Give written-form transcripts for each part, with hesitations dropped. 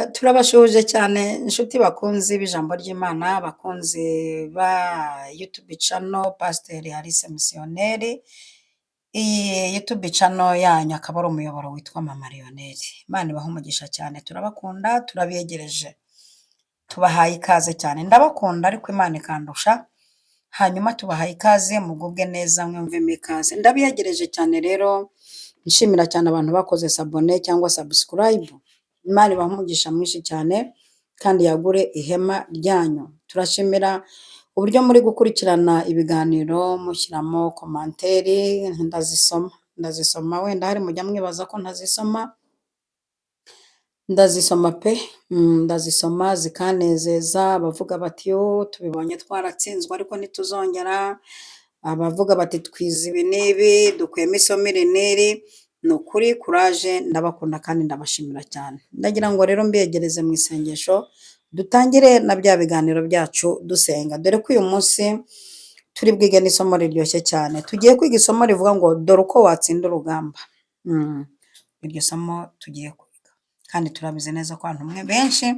Turabashuhuje cyane inshuti bakunzi b'ijambo ry'Imana, bakunzi ba YouTube channel Pasiteri Alice Misiyoneri. Iyi YouTube channel yanyu akaba ari umuyoboro witwa Mama Lionel. Imana ibahe umugisha cyane, turabakunda, turabegereje. Tubahaye ikaze cyane, ndabakunda ariko Imana ikandusha. Hanyuma tubahaye ikaze, mugubwe neza, mwumvemo ikaze. Ndabiyegereje cyane rero, nshimira cyane abantu bakoze sabone cyangwa subscribe. Imana ibahe umugisha mwinshi cyane kandi yagure ihema ryanyu. Turashimira uburyo muri gukurikirana ibiganiro mushyiramo komanteri, ndazisoma wenda hari mujya mwibaza ko ntazisoma. Ndazisoma pe, ndazisoma zikanezeza. Abavuga bati yo tubibonye twaratsinzwe ariko ntituzongera, abavuga bati twize ibi n'ibi dukuyemo isomo iri n'iri. Ni ukuri kuraje, ndabakunda kandi ndabashimira cyane. Ndagira ngo rero mbiyegereze mu isengesho, dutangire na bya biganiro byacu dusenga, dore ko uyu munsi turi bwige n'isomo riryoshye cyane. Tugiye kwiga isomo rivuga ngo dore uko watsinda urugamba. Iryo somo tugiye kwiga kandi turabizi neza ko abantu mwe benshi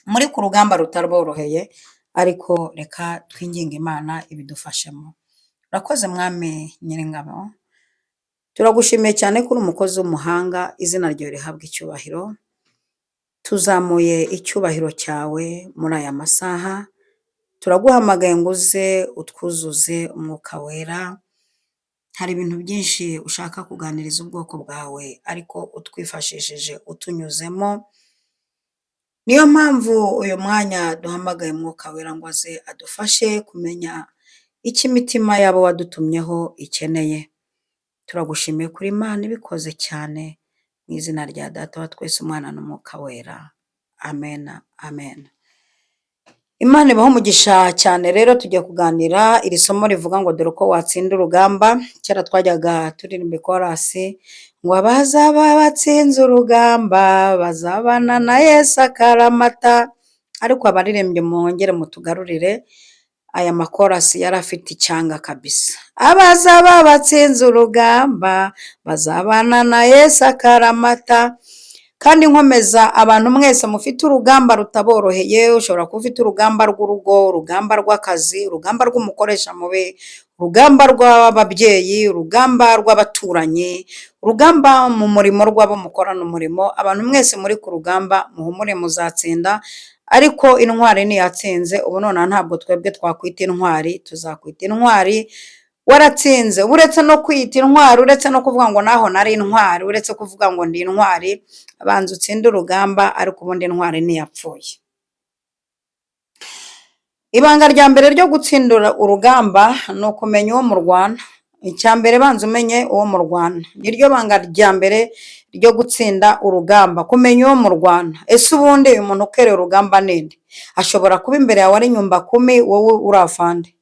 muri ku rugamba rutaboroheye, ariko reka twinginge Imana ibidufashemo. Urakoze mwami Nyiringabo, turagushimiye cyane ko uri umukozi w'umuhanga, izina ryawe rihabwa icyubahiro. Tuzamuye icyubahiro cyawe muri aya masaha, turaguhamagaye ngo uze utwuzuze umwuka wera. Hari ibintu byinshi ushaka kuganiriza ubwoko bwawe ariko utwifashishije utunyuzemo. Niyo mpamvu uyu mwanya duhamagaye umwuka wera ngo aze adufashe kumenya icyo imitima yabo wadutumyeho ikeneye. Turagushimiye kuri Imana ibikoze cyane, mu izina rya Data wa twese, Umwana n'Umwuka wera. Amen, amen. Imana ibahe umugisha cyane. Rero tugiye kuganira iri somo rivuga ngo dore uko watsinda urugamba. Kera twajyaga turirimba korasi ngo abazaba batsinze urugamba bazabana na Yesu akaramata, ariko abaririmbyi mwongere mutugarurire, aya makorasi yari afite icyanga kabisa. Abazaba batsinze urugamba bazabana na Yesu akaramata. Kandi nkomeza abantu mwese mufite urugamba rutaboroheye, ushobora kuba ufite urugamba rw'urugo, urugamba rw'akazi, urugamba rw'umukoresha mubi, urugamba rw'ababyeyi, urugamba rw'abaturanyi, urugamba mu murimo rw'abo mukorana umurimo. Abantu mwese muri ku rugamba muhumure, muzatsinda. Ariko intwari ntiyatsinze, ubu nonaha ntabwo twebwe twakwita intwari, tuzakwita intwari waratsinze. Uretse no kwita intwari, uretse no kuvuga ngo naho nari intwari, uretse kuvuga ngo ndi intwari, abanza utsinde urugamba, ariko ubundi intwari ntiyapfuye. Ibanga rya mbere ryo gutsindura urugamba ni ukumenya uwo murwana. Icya mbere banza umenye uwo murwana, niryo banga rya mbere ryo gutsinda urugamba, kumenya uwo murwana. Ese ubundi uyu muntu ukereye urugamba ninde? Ashobora kuba imbere yawe ari nyumba kumi, wowe uri afande.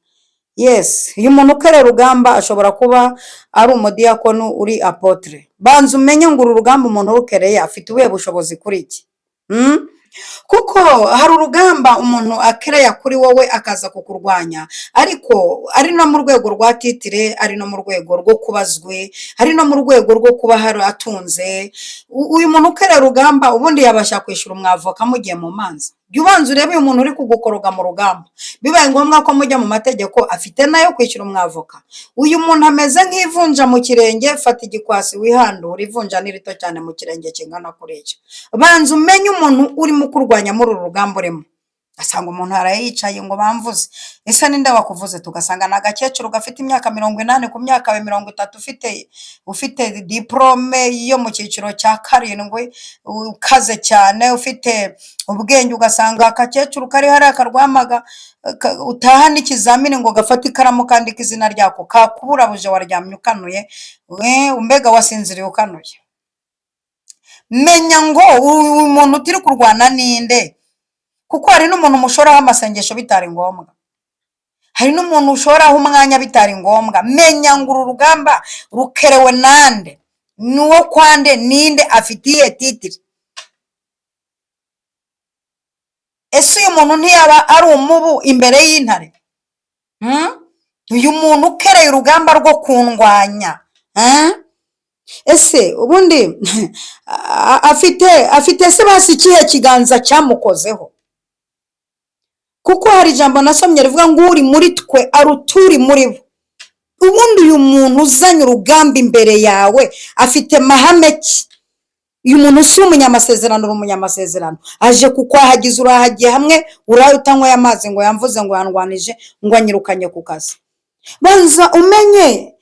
Yes, uyu muntu ukereye urugamba ashobora kuba ari umudiyakonu, uri apotre. Banza umenye ngo uru rugamba umuntu urukereye afite ubuhe bushobozi kuri iki. Kuko hari urugamba umuntu akereya kuri wowe akaza kukurwanya, ariko ari no mu rwego rwa titire, ari no mu rwego rwo kubazwe, ari no mu rwego rwo kuba hari atunze. Uyu muntu ukereye urugamba ubundi yabasha kwishyura umwavoka mugiye mu manza. Jya ubanza urebe uyu muntu uri kugukoroga mu rugamba, bibaye ngombwa ko mujya mu mategeko, afite nayo kwishyura umwavoka. Uyu muntu ameze nk'ivunja mu kirenge, fata igikwasi wihandura, ivunja ni rito cyane mu kirenge kingana kuri icyo. Banza umenye umuntu urimo kurwanya muri uru rugamba urimo. Asanga umuntu arayicaye ngo bamvuze. Ese ninde wakuvuze? Tugasanga na agakecuru gafite imyaka 80 ku myaka 30, ufite diplome yo mu cyiciro cya 7, ukaze cyane, ufite ubwenge. Ugasanga akakecuru kari hari akarwamaga utaha n'ikizamini ngo gafate ikaramu kandika izina ryako, kakuburabuje waryamye ukanuye, umbega wasinziriye ukanuye. Menya ngo uyu muntu utiri kurwana ninde, kuko hari n'umuntu mushoraho amasengesho bitari ngombwa, hari n'umuntu ushoraho umwanya bitari ngombwa. Menya ngo uru rugamba rukerewe nande, nuwo kwande, ninde, afitiye titire. Ese uyu muntu ntiyaba ari umubu imbere y'intare? Uyu muntu ukereye urugamba rwo kundwanya, ese ubundi afite se basi ikihe kiganza cyamukozeho? kuko hari ijambo nasomye rivuga ngo uri muri twe aruta uri muri bo. ubundi uyu muntu uzanye urugamba imbere yawe afite mahame ki? uyu muntu si umunyamasezerano, uri umunyamasezerano, aje kukwahagiza, urahagiye hamwe uraye utanyweye amazi ngo yamvuze ngo yandwanije ngo anyirukanye ku kazi. banza umenye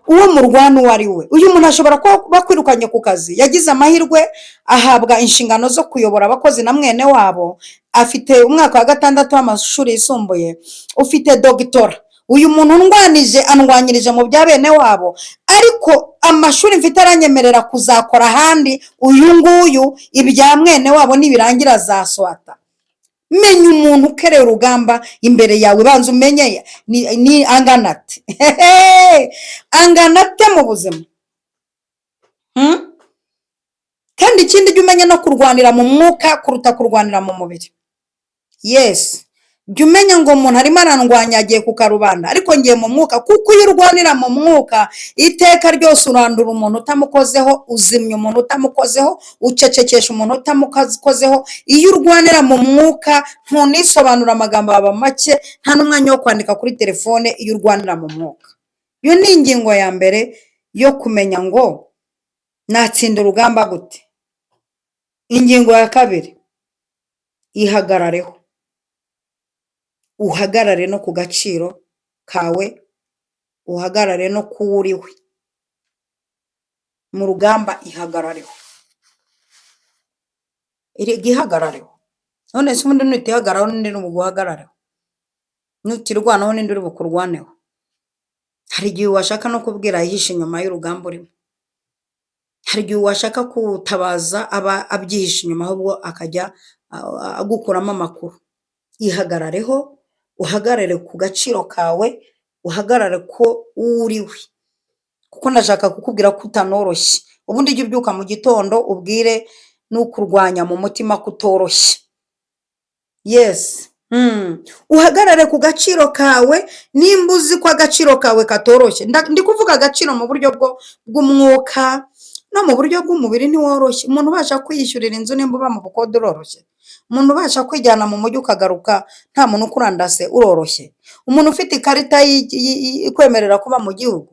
uwo murwana uwo ari we. uyu muntu ashobora kuba bakwirukanye ku kazi, yagize amahirwe ahabwa inshingano zo kuyobora abakozi na mwene wabo, afite umwaka wa 6 w'amashuri yisumbuye, ufite dogitora. uyu muntu andwanyirije mu bya bene wabo, ariko amashuri mfite aranyemerera kuzakora ahandi. uyu nguyu ibya mwene wabo nibirangira azaswata. menya umuntu ukereye urugamba imbere yawe, banza umenye ni angana ate. angana ate mu buzima. kandi ikindi jya umenya no kurwanira mu mwuka kuruta kurwanira mu mubiri. yes, jya umenya ngo umuntu arimo arandwanya agiye ku karubanda, ariko ngiye mu mwuka. kuko iyo urwanira mu mwuka iteka ryose urandura umuntu utamukozeho, uzimya umuntu utamukozeho, ucecekesha umuntu utamukozeho. iyo urwanira mu mwuka ntunisobanura, amagambo aba make, nta n'umwanya wo kwandika kuri telefone. iyo urwanira mu mwuka, iyo ni ingingo ya mbere yo kumenya ngo natsinda urugamba gute. ingingo ya kabiri, ihagarareho. uhagarare no ku gaciro kawe, uhagarare no ku uriwe mu rugamba. ihagarareho, ihagarareho. none se ubundi nutihagararaho n'indi uri buguhagarareho? nutirwanaho n'indi uri bukurwaneho? hari igihe washaka no kubwira ayihishe inyuma y'urugamba urimo. hari igihe washaka kutabaza aba abyihishe inyuma, ahubwo akajya agukuramo amakuru. ihagarareho, uhagarare ku gaciro kawe, uhagarare ko uriwe. kuko ndashaka kukubwira ko utanoroshye. ubundi jya ubyuka mu gitondo ubwire n'ukurwanya mu mutima kutoroshye. yes, uhagarare ku gaciro kawe. nimba uzi ko agaciro kawe katoroshye, ndi kuvuga agaciro mu buryo bw'umwuka no mu buryo bw'umubiri ntiworoshye. umuntu ubasha kwiyishyurira inzu nimba uba mu bukode uroroshye. umuntu ubasha kwijyana mu mujyi ukagaruka nta muntu ukurandase uroroshye. umuntu ufite ikarita ikwemerera kuba mu gihugu,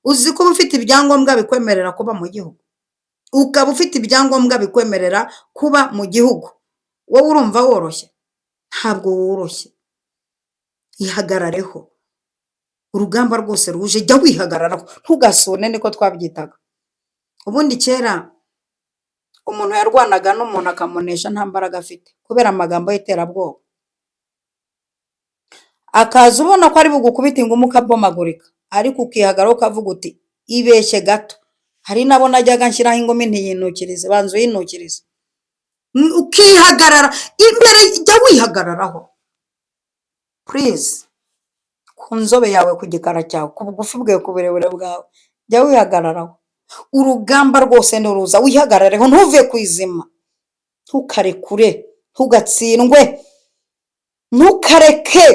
uzi ko uba ufite ibyangombwa bikwemerera kuba mu gihugu, ukaba ufite ibyangombwa bikwemerera kuba mu gihugu, wowe urumva woroshye? ntabwo woroshye. ihagarareho. urugamba rwose ruje, jya wihagararaho, ntugasone, niko twabyitaga. ubundi kera umuntu yarwanaga n'umuntu akamunesha nta mbaraga afite kubera amagambo y'iterabwoba. akaza ubona ko ari bugukubita ingumi ukabomagurika, ariko ukihagararaho ukavuga uti ibeshye gato. hari nabo najyaga nshyiraho ingumi ntiyinukirize, banza uyinukirize. ukihagarara imbere, jya wihagararaho please. ku nzobe yawe, ku gikara cyawe, ku bugufi bwawe, ku burebure bwawe, jya wihagararaho. urugamba rwose nturuza, wihagarareho, ntuve ku izima, ntukarekure, ntugatsindwe, ntukareke.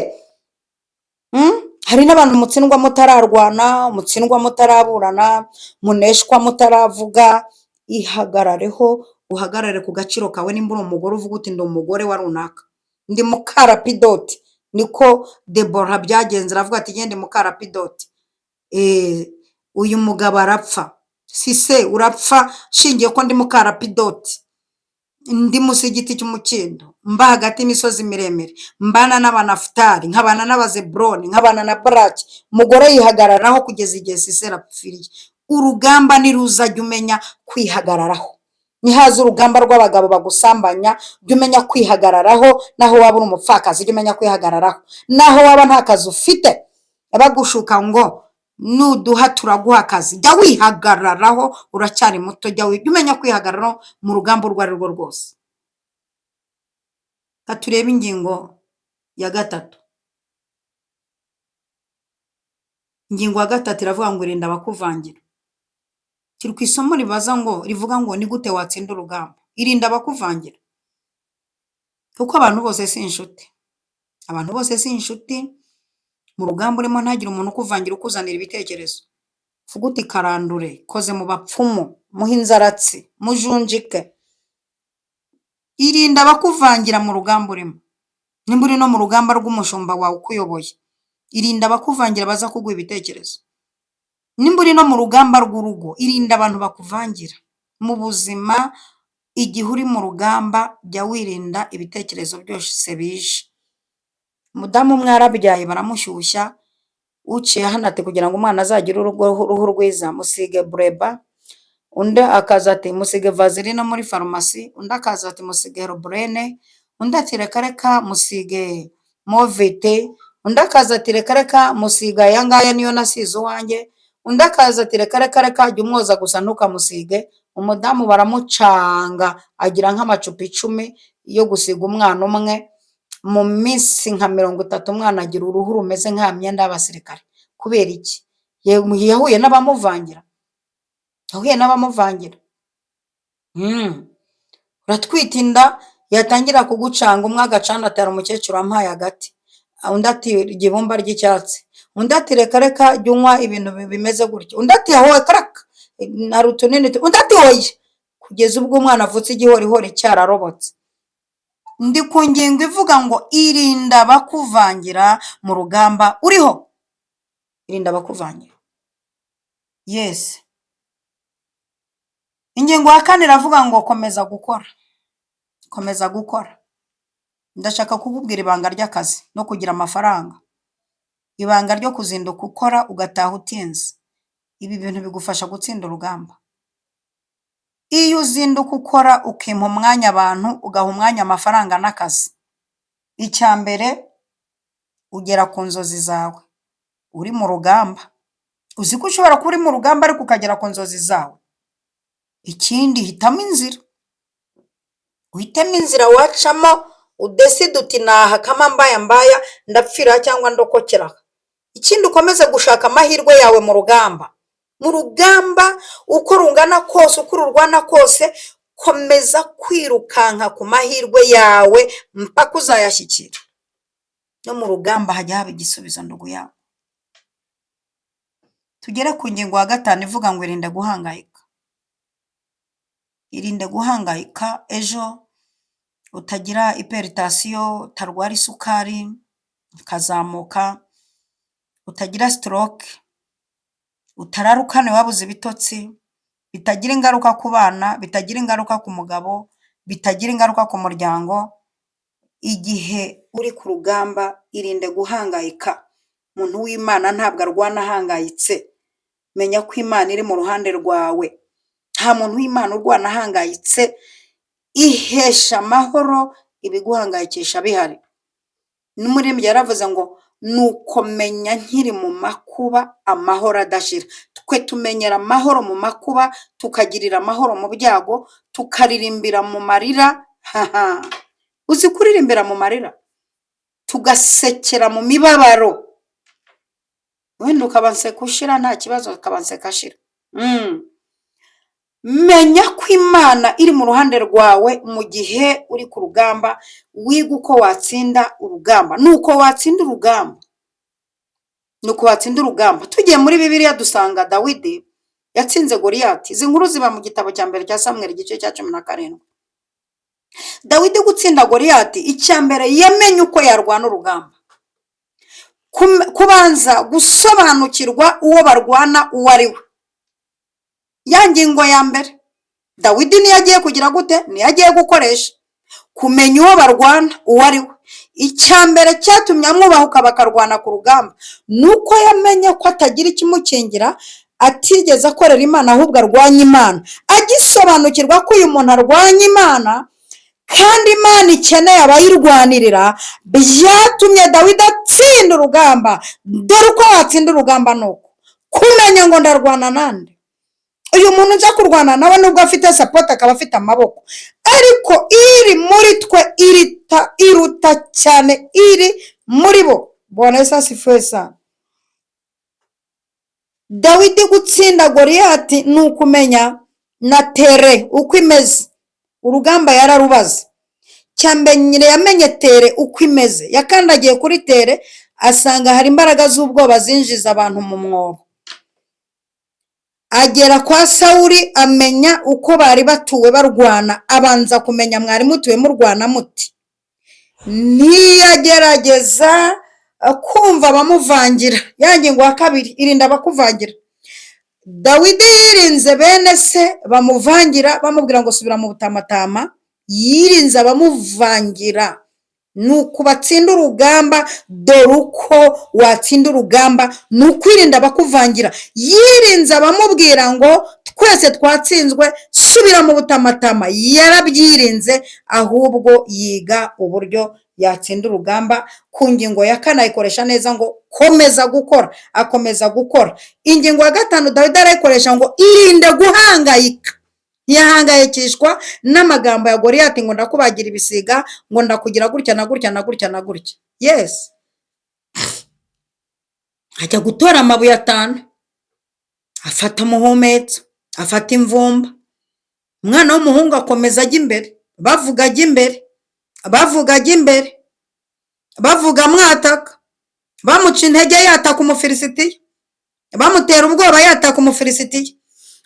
hari n'abantu mutsindwa mutararwana, mutsindwa mutaraburana, muneshwa mutaravuga. ihagarareho, uhagarare ku gaciro kawe. nimba uri umugore uvuga uti ndi umugore wa runaka, ndi mukarapidoti. niko Debora byagenze, aravuga ati ngende mukarapidoti. uyu mugabo arapfa, sise urapfa shingiye ko ndi mukarapidoti, ndi munsi y'igiti cy'umukindo, mba hagati y'imisozi miremire, mbana n'abanafutari, nkabana n'abazeburoni, nkabana na baraki. umugore yihagararaho kugeza igihe sisera apfiriye. urugamba niruza, jya umenya kwihagararaho. nihaza urugamba rw'abagabo bagusambanya, jya umenya kwihagararaho. naho waba uri umupfakazi, jya umenya kwihagararaho. naho waba nta kazi ufite, bagushuka ngo nuduha turaguha akazi, jya wihagararaho. uracyari muto, jya umenya kwihagararaho mu rugamba urwo ari rwo rwose. turebe ingingo ya gatatu. ingingo ya gatatu iravuga ngo irinda abakuvangira. kiri ku isomo rivuga ngo ni gute watsinda urugamba. irinda abakuvangira, kuko abantu bose si inshuti. abantu bose si inshuti. mu rugamba urimo ntagire umuntu ukuvangira ukuzanira ibitekerezo. vuga uti karandure, koze mu bapfumu, muhe inzaratsi, mujunjike. Irinda abakuvangira mu rugamba urimo. Nimba uri no mu rugamba rw'umushumba wawe ukuyoboye, irinda abakuvangira baza kuguha ibitekerezo. Nimba uri no mu rugamba rw'urugo, irinda abantu bakuvangira. Mu buzima, igihe uri mu rugamba, jya wirinda ibitekerezo byose bije. Umudamu umwe yarabyaye baramushyushya, uciye hano ati kugira ngo umwana azagire uruhu rwiza, musige bureba. Undi akaza ati musige vaseline muri farumasi, undi akaza ati musige herobrene, undi ati reka reka musige movite, undi akaza ati reka reka musiga aya ngaya niyo nasize uwanjye, undi akaza ati reka reka reka jya umwoza gusa ntukamusige. Umudamu baramucanga agira nk'amacupa 10 yo gusiga umwana umwe. Mu minsi nka 30 umwana agira uruhu rumeze nka myenda y'abasirikare. Kubera iki? Yahuye n'abamuvangira. Yahuye n'abamuvangira. Uratwita inda yatangira kugucanga, umwe agacana atera umukecuru ampaye agati. Undi ati igibumba ry'icyatsi. Undi ati reka reka jya unywa ibintu bimeze gutyo. Undi ati ahowe karaka. Nari utunini. Undi ati oya. Kugeza ubwo umwana avutse igihorihori cyararobotse. Ndi ku ngingo ivuga ngo irinda abakuvangira mu rugamba uriho. Irinda abakuvangira. Yes. Ingingo ya 4 iravuga ngo komeza gukora. Komeza gukora. Ndashaka kukubwira ibanga ry'akazi no kugira amafaranga. Ibanga ryo kuzinduka ukora ugataha utinze. Ibi bintu bigufasha gutsinda urugamba. Iyo uzinduka ukora ukimpa umwanya abantu, ugaha umwanya amafaranga n'akazi. Icya mbere ugera ku nzozi zawe. Uri mu rugamba. Uzi ko ushobora kuba uri mu rugamba ariko ukagera ku nzozi zawe. Ikindi hitamo inzira. Uhitemo inzira wacamo udeside uti naha kama mbaya ndapfira cyangwa ndokokera. Ikindi ukomeze gushaka amahirwe yawe mu rugamba. Mu rugamba uko rungana kose, uko urwana kose, komeza kwirukanka ku mahirwe yawe mpaka uzayashyikira. No mu rugamba hajya haba igisubizo ndugu yawe. Tugere ku ngingo ya 5 ivuga ngo irinde guhangayika. Irinde guhangayika ejo utagira hypertension, utarwara isukari kazamuka, utagira stroke, utararukane wabuze ibitotsi, bitagira ingaruka ku bana, bitagira ingaruka ku mugabo, bitagira ingaruka ku muryango. Igihe uri ku rugamba irinde guhangayika. Umuntu w'Imana ntabwo arwana ahangayitse. Menya ko Imana iri mu ruhande rwawe. Nta muntu w'Imana urwana ahangayitse. Ihesha amahoro ibiguhangayikisha bihari. N'umuririmbyi yaravuze ngo nuko menya nkiri mu makuba amahoro adashira. Twe tumenyera amahoro mu makuba, tukagirira amahoro mu byago, tukaririmbira mu marira. Uzi kuririmbira mu marira? Tugasekera mu mibabaro. Wenda ukabanseka ushira nta kibazo, ukabanseka ashira. Menya ko Imana iri mu ruhande rwawe mu gihe uri ku rugamba. Wiga uko watsinda urugamba. Nuko watsinda urugamba. Nuko watsinda urugamba. Tugiye muri Bibiliya dusanga Dawidi yatsinze Goliyati. Izi nkuru ziba mu gitabo cya mbere cya Samweli igice cya 17. Dawidi gutsinda Goliyati, icya mbere yamenye uko yarwana urugamba. Kubanza gusobanukirwa uwo barwana uwo ari we. Ya ngingo ya mbere Dawidi niyo agiye kugira gute? Niyo agiye gukoresha. Kumenya uwo barwana uwo ari we. Icya mbere cyatumye amwubahuka bakarwana ku rugamba nuko yamenye ko atagira ikimukingira, atigeze akorera Imana ahubwo arwanya Imana. Agisobanukirwa ko uyu muntu arwanya Imana kandi Imana ikeneye abayirwanirira, byatumye Dawidi atsinda urugamba. Dore uko watsinda urugamba nuko kumenya ngo ndarwana nande. Uyu muntu nza kurwana nawe nubwo afite support akaba afite amaboko, ariko iri muri twe iruta cyane iri muri bo. Bwana Yesu asifiwe sana. Dawidi gutsinda Goliyati ni ukumenya na tere uko imeze. Urugamba yararubaze. Cyambere yamenye tere uko imeze. Yakandagiye kuri tere asanga hari imbaraga z'ubwoba zinjiza abantu mu mwobo. agera kwa Sawuli amenya uko bari batuwe barwana, abanza kumenya mwari mutuwe murwana muti. Ntiyagerageza kumva abamuvangira. Ya ngingo ya kabiri, irinda abakuvangira. Dawidi yirinze bene se bamuvangira bamubwira ngo subira mu butamatama, yirinze abamuvangira. Nuko batsinda urugamba. Dore uko watsinda urugamba ni ukwirinda abakuvangira. Yirinze abamubwira ngo twese twatsinzwe, subira mu butamatama. Yarabyirinze, ahubwo yiga uburyo yatsinda urugamba. Ku ngingo ya kane ayikoresha neza ngo komeza gukora, akomeza gukora. Ingingo ya gatanu Dawidi arayikoresha ngo irinde guhangayika. Ntiyahangayikishwa n'amagambo ya Goliyati ngo ndakubagira ibisiga, ngo ndakugira gutya na gutya na gutya na gutya. Yes, ajya gutora amabuye 5, afata umuhumetso, afata imvumba. Umwana w'umuhungu akomeza ajya imbere, bavuga ajya imbere, bavuga ajya imbere, bavuga mwataka, bamuca intege yataka umufilisitiya, bamutera ubwoba yataka umufilisitiya,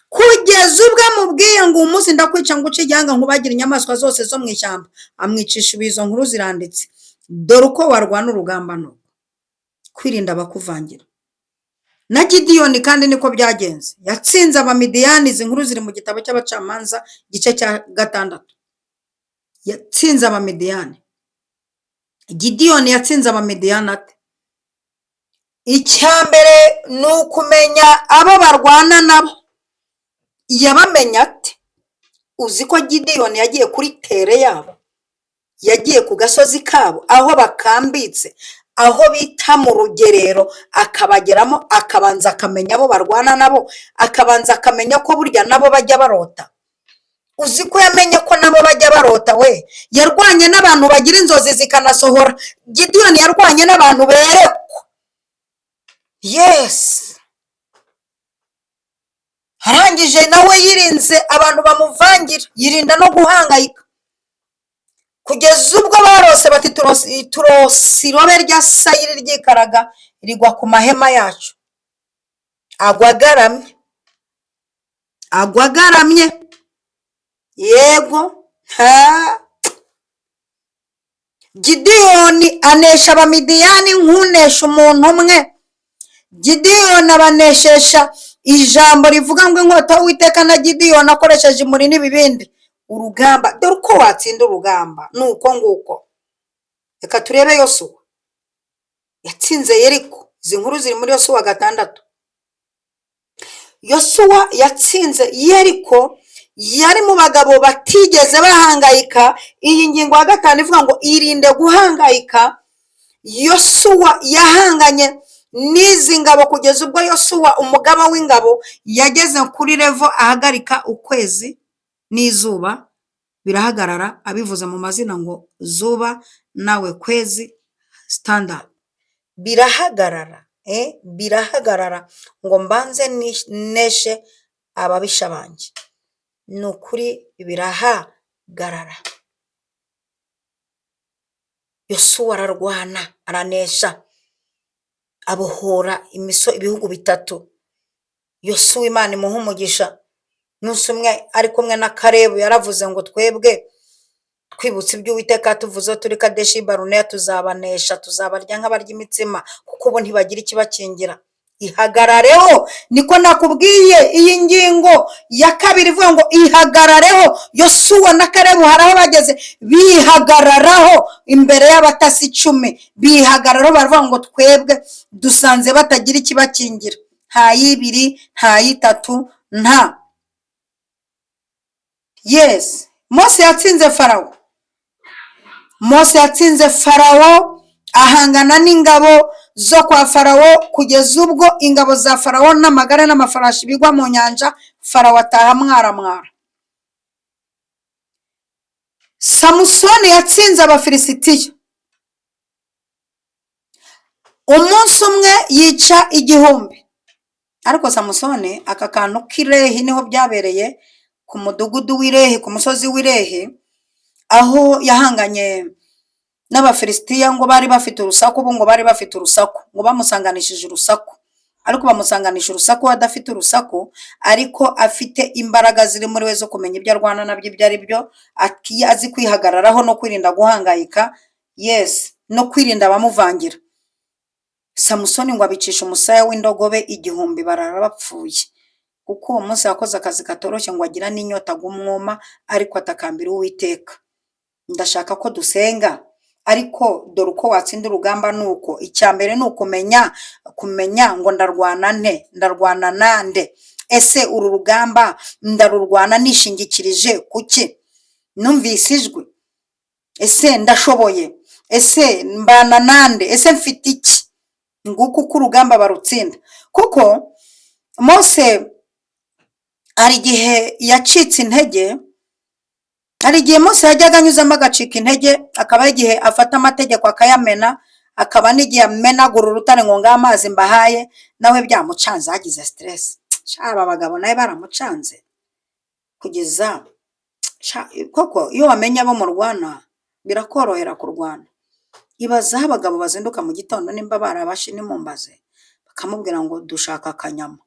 kugeza ubwo amubwiye ngo umunsi ndakwica ngo uce igihanga nkubagira inyamaswa zose zo mu ishyamba. Amwicisha izo nkuru ziranditse. Dore uko warwana urugamba no kwirinda abakuvangira. Na Gideyoni kandi niko byagenze, yatsinze abamidiyani. Izi nkuru ziri mu gitabo cy'abacamanza igice cya 6. Yatsinze abamidiyani. Gideyoni yatsinze abamidiyani ate? Icyambere ni ukumenya abo barwana nabo. Yabamenya ate? Uzi ko Gideyoni yagiye kuri tere yabo, yagiye ku gasozi kabo aho bakambitse, aho bita mu rugerero, akabageramo, akabanza akamenya abo barwana nabo, akabanza akamenya ko burya nabo bajya barota. Uzi ko yamenye ko nabo bajya barota? We yarwanye n'abantu bagira inzozi zikanasohora. Gideyoni yarwanye n'abantu berekwa. Yes, arangije nawe yirinze abantu bamuvangira, yirinda no guhangayika, kugeza ubwo barose bati turose irobe rya sayiri ryikaraga rigwa ku mahema yacu. Agwa agaramye, yego. Gideyoni anesha abamidiyani nk'unesha umuntu umwe. Gideyoni abaneshesha ijambo rivuga ngo inkota y'Uwiteka na Gideyoni akoresheje imuri n'ibibindi. Urugamba, dore uko watsinda urugamba nuko nguko. Reka turebe Yosuwa. Yatsinze Yeriko. Izi nkuru ziri muri Yosuwa 6. Yosuwa yatsinze Yeriko, yari mu bagabo batigeze bahangayika. Iyi ngingo ya 5 ivuga ngo irinde guhangayika. Yosuwa yahanganye n'izi ngabo kugeza ubwo Yosuwa umugaba w'ingabo yageze kuri level ahagarika ukwezi n'izuba birahagarara, abivuze mu mazina ngo zuba nawe kwezi standard. Birahagarara, birahagarara ngo mbanze neshe ababisha banjye. Ni ukuri birahagarara. Yosuwa ararwana, aranesha, abohora ibihugu 3. Yosuwa Imana imuha umugisha. N'umunsi umwe ari kumwe na Kalebu yaravuze ngo twebwe twibutse iby'Uwiteka tuvuze turi Kadeshi Baruneya tuzabanesha, tuzabarya nk'abarya imitsima, kuko ubu ntibagira ikibakingira. Ihagarareho, niko nakubwiye. Iyi ngingo ya 2 ivuga ngo ihagarareho. Yosuwa na Kalebu hari aho bageze bihagararaho imbere y'abatasi 10. Bihagararaho baravuga ngo twebwe dusanze batagira ikibakingira. Nta y'ibiri, nta y'itatu, nta. Yes, Mose yatsinze Farawo. Mose yatsinze Farawo, ahangana n'ingabo zo kwa Farawo, kugeza ubwo ingabo za Farawo n'amagare n'amafarashi bigwa mu nyanja. Farawo ataha mwaramwara. Samusoni yatsinze abafilisitiya. Umunsi umwe yica 1000. Ariko Samusoni aka kantu k'irehi niho byabereye, ku mudugudu w'irehi, ku musozi w'irehi, aho yahanganye n'abafilisitiya ngo bari bafite urusaku. Ubu ngo bari bafite urusaku, ngo bamusanganishije urusaku. ariko bamusanganisha urusaku we adafite urusaku, ariko afite imbaraga ziri muri we zo kumenya ibyo arwana nabyo ibyo ari byo, azi kwihagararaho no kwirinda guhangayika, yes, no kwirinda abamuvangira. Samusoni ngo abicisha umusaya w'indogobe 1000 barara bapfuye, kuko uwo munsi yakoze akazi katoroshye ngo agira n'inyota gumwuma, ariko atakambira Uwiteka. Ndashaka ko dusenga, ariko dore uko watsinda urugamba nuko icya mbere ni kumenya ngo ndarwana nte, ndarwana nande, ese uru rugamba ndarurwana nishingikirije kuki, numvise ijwi, ese ndashoboye, ese mbana nande, ese mfite iki. Nguko uko urugamba barutsinda. Kuko Mose hari igihe yacitse intege, hari igihe Mose yajyaga anyuzamo agacika intege, akaba igihe afata amategeko akayamena, akaba n'igihe amenagura urutare ngo ngaho amazi mbahaye, nawe byamucanze hagize stress. Aba bagabo nawe baramucanze kugeza koko iyo wamenya abo murwana birakorohera kurwana. Ibaza aho abagabo bazinduka mu gitondo nimba barabashe nimumbaze bakamubwira ngo dushaka akanyama,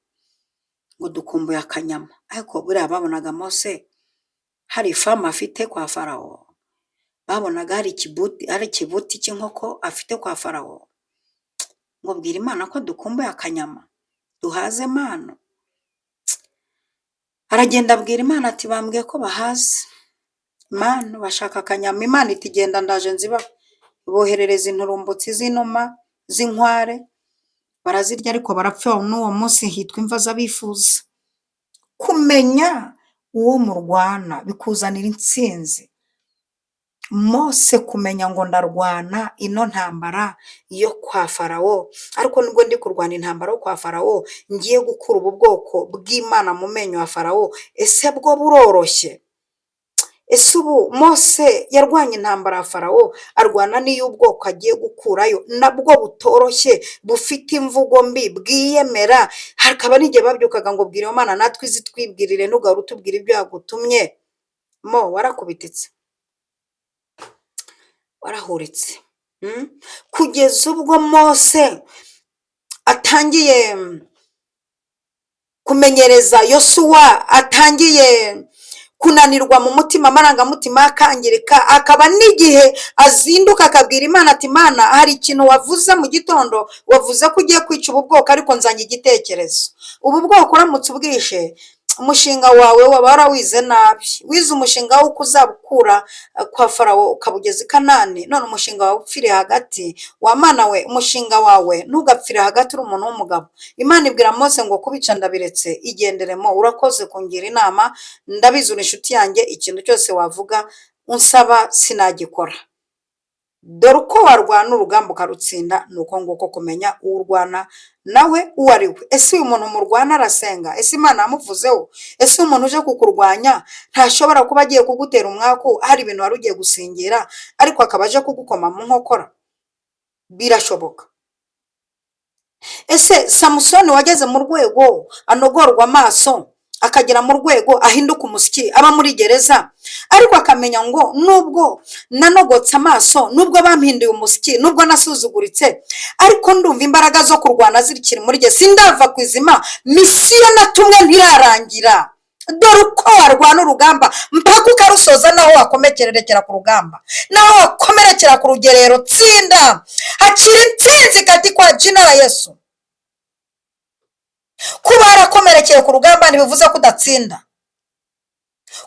ngo dukumbuye akanyama, ariko buriya babonaga Mose hari ifamu afite kwa Farawo, babonaga hari ikibuti cy'inkoko afite kwa Farawo, ngo bwira Imana ko dukumbuye akanyama duhaze Mana. Aragenda abwira Imana ati bambwiye ko bahaze Mana, bashaka akanyama. Imana iti genda ndaje nziba, boherereza inturumbutsi z'inuma z'inkware, barazirya ariko barapfa. N'uwo munsi hitwa imva z'abifuza. Kumenya uwo murwana bikuzanira intsinzi. Mose kumenya ngo ndarwana ino ntambara yo kwa Farawo, ariko nubwo ndi kurwana intambara yo kwa Farawo ngiye gukura ubu bwoko bw'Imana mu menyo ya Farawo, ese bwo buroroshye? Ese ubu Mose yarwanye intambara ya Farawo, arwana n'iyo ubwoko agiye gukurayo nabwo butoroshye, bufite imvugo mbi, bwiyemera. Hakaba n'igihe babyukaga ngo bwira Imana natwe izi twibwirire ntugahora utubwira ibyo yagutumye. Mo warakubititse, warahuritse. Kugeza ubwo Mose atangiye kumenyereza Yosuwa, atangiye kunanirwa mu mutima, amarangamutima akangirika, akaba n'igihe azinduka akabwira Imana ati Mana, hari ikintu wavuze mu gitondo, wavuze ko ugiye kwica ubu bwoko, ariko nzanye igitekerezo. Ubu bwoko uramutse ubwishe, umushinga wawe waba warawize nabi. Wize umushinga w'uko uzabukura kwa Farawo ukabugeza i Kanani, none umushinga wawe upfire hagati. Wa Mana we, umushinga wawe ntugapfire hagati, uri umuntu w'umugabo. Imana ibwira Mose ngo kubica ndabiretse, igenderemo, urakoze kungira inama, ndabizi uri inshuti yanjye, ikintu cyose wavuga unsaba sinagikora. Dore uko warwana urugamba ukarutsinda, nuko nguko kumenya urwana nawe uwo ari we. Ese uyu muntu murwana arasenga? Ese Imana yamuvuzeho? Ese umuntu uje kukurwanya ntashobora kuba agiye kugutera umwaku, hari ibintu wari ugiye gusingira ariko akaba aje kugukoma mu nkokora? Birashoboka. Ese Samusoni wageze mu rwego anogorwa amaso, akagera mu rwego ahinduka umusyi, aba muri gereza, ariko akamenya ngo nubwo nanogotse amaso, nubwo bampinduye umusyi, nubwo nasuzuguritse, ariko ndumva imbaraga zo kurwana zirikiri muri jye, sindava ku izima, misiyo natumwe ntirarangira. Dore uko warwana urugamba mpaka ukarusoza, naho wakomekererekera ku rugamba, naho wakomerekera ku rugerero, tsinda, hakiri intsinzi kati kwa jina la Yesu. Kuba harakomerekeye ku rugamba ntibivuze ko udatsinda.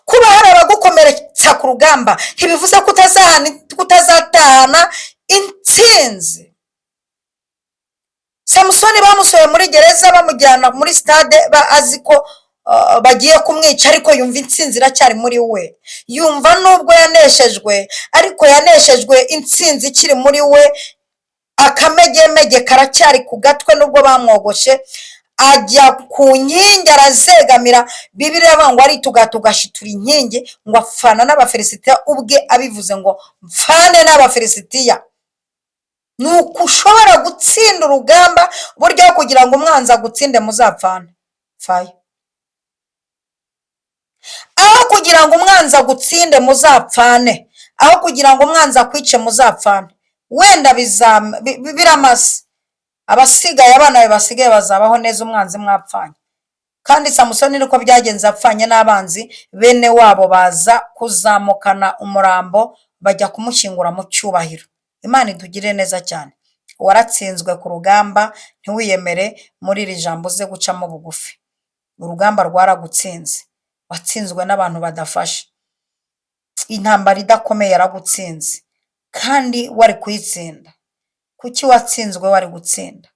Kuba hari abagukomeretsa ku rugamba ntibivuze ko utazatahana intsinzi. Samusoni bamusohoye muri gereza bamujyana muri stade, azi ko bagiye kumwica, ariko yumva intsinzi iracyari muri we. Yumva nubwo yaneshejwe, ariko yaneshejwe intsinzi ikiri muri we, akamegemege karacyari ku gatwe nubwo bamwogoshe. Ajya ku nkingi arazegamira. Bibiliya ivuga ngo aritugatugashitura inkingi, ngo apfana n'Abafilisitiya, ubwe abivuze ngo mfane n'Abafilisitiya. Nuko ushobora gutsinda urugamba, buryo kugira ngo umwanzi agutsinde muzapfane. Faye. Aho kugira ngo umwanzi agutsinde muzapfane, aho kugira ngo umwanzi akwice muzapfane, wenda biramase. abasigaye abana be basigaye bazabaho neza umwanzi mwapfanye. Kandi samusoni niko byagenze, apfanye n'abanzi, bene wabo baza kuzamukana umurambo bajya kumushyingura mu cyubahiro. Imana itugirire neza cyane. Waratsinzwe ku rugamba, ntiwiyemere muri iri jambo uze gucamo bugufi. Urugamba rwaragutsinze, watsinzwe n'abantu badafashe. Intambara idakomeye yaragutsinze kandi wari kuyitsinda. Kuki watsinzwe wari gutsinda?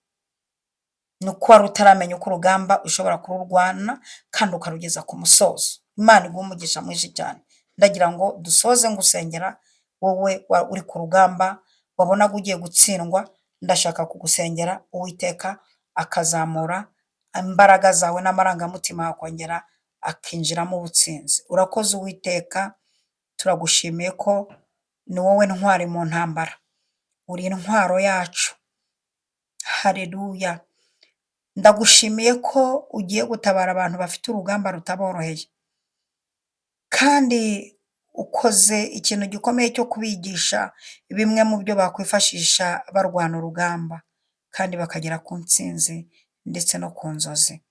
Ni uko wari utaramenya uko urugamba ushobora kururwana kandi ukarugeza ku musozo. Imana iguhe umugisha mwinshi cyane. Ndagira ngo dusoze ngusengera, wowe uri ku rugamba wabonaga ugiye gutsindwa, ndashaka kugusengera Uwiteka akazamura imbaraga zawe n'amarangamutima akongera akinjiramo ubutsinzi. Urakoze Uwiteka, turagushimiye ko ni wowe ntwari mu ntambara, uri intwaro yacu. Haleluya. Ndagushimiye ko ugiye gutabara abantu bafite urugamba rutaboroheye, kandi ukoze ikintu gikomeye cyo kubigisha bimwe mu byo bakwifashisha barwana urugamba, kandi bakagera ku ntsinzi ndetse no ku nzozi.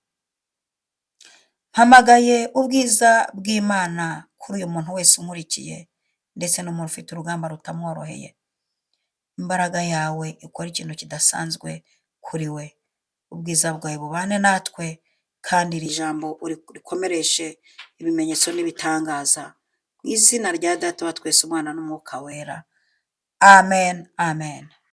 Mpamagaye ubwiza bw'Imana kuri uyu muntu wese unkurikiye, ndetse n'umuntu ufite urugamba rutamworoheye. Imbaraga yawe ikora ikintu kidasanzwe kuri we. Ubwiza bwawe bubane natwe, kandi iri jambo urikomereshe ibimenyetso n'ibitangaza. Mu izina rya Data wa twese, Umwana n'Umwuka wera. Amen, amen.